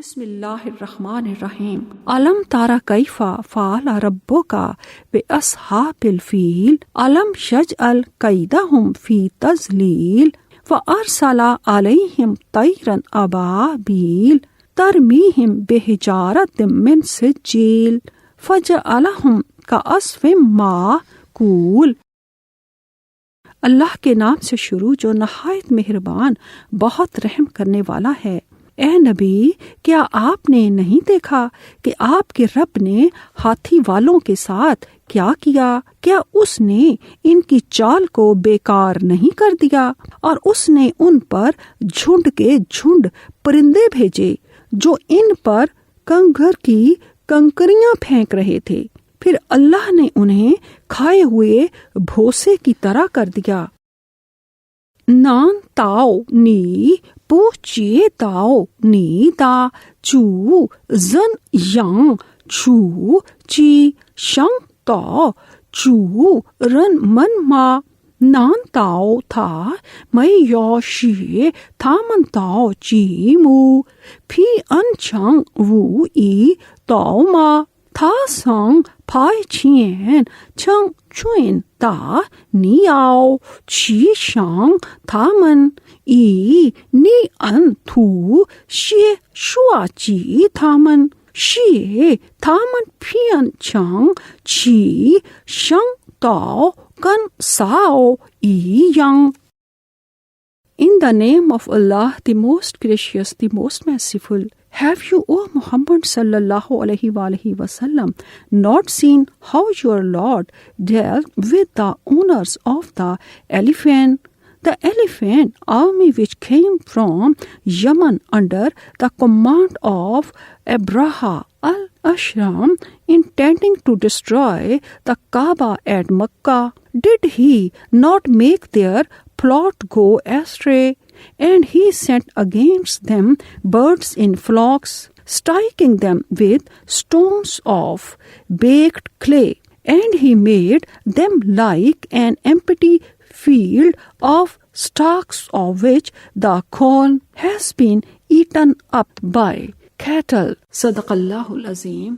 बिस्मिल्लाहिर्रहमानिर्रहीम। अलम तारा कैफा फ़अल रब्बुका बिअस्हाबिल फील अलम यजअल कैदहुम फी तज़लील व अरसला अलैहिम तैरन अबाबील तरमीहिम बिहिजारतिम मिन सिज्जील फजअलहुम कअस्फिम माकूल। अल्लाह के नाम से शुरू जो नहायत मेहरबान बहुत रहम करने वाला है। ए नबी, क्या आपने नहीं देखा कि आपके रब ने हाथी वालों के साथ क्या किया? क्या उसने इनकी चाल को बेकार नहीं कर दिया और उसने उन पर झुंड के झुंड परिंदे भेजे जो इन पर कंकर की कंकरियां फेंक रहे थे। फिर अल्लाह ने उन्हें खाए हुए भोसे की तरह कर दिया। नान ताओ नी पू चिए ताओ नी दा चू जन यांग चू ची शंग ताओ चू रन मन मा नान ताओ था मैं योशी था मन ताओ ची मू फी अन चंग वू ई ताओ मा था संग फाई छियन चंग चुइन ता नियाओ ची शंग था मन ई नी अन थू शे शुआ ची था मन शे था मन फियन चंग ची शंग ताओ kan sao yi yang. In the name of Allah, the most gracious, the most merciful, have you, O Muhammad sallallahu alaihi wasallam, not seen how your Lord dealt with the owners of the elephant army which came from Yemen under the command of Abraha al-Ashram, intending to destroy the Kaaba at Makkah? Did he not make their plot go astray? And he sent against them birds in flocks, striking them with stones of baked clay. And he made them like an empty field of stalks of which the corn has been eaten up by cattle. Sadaqallahul Azim.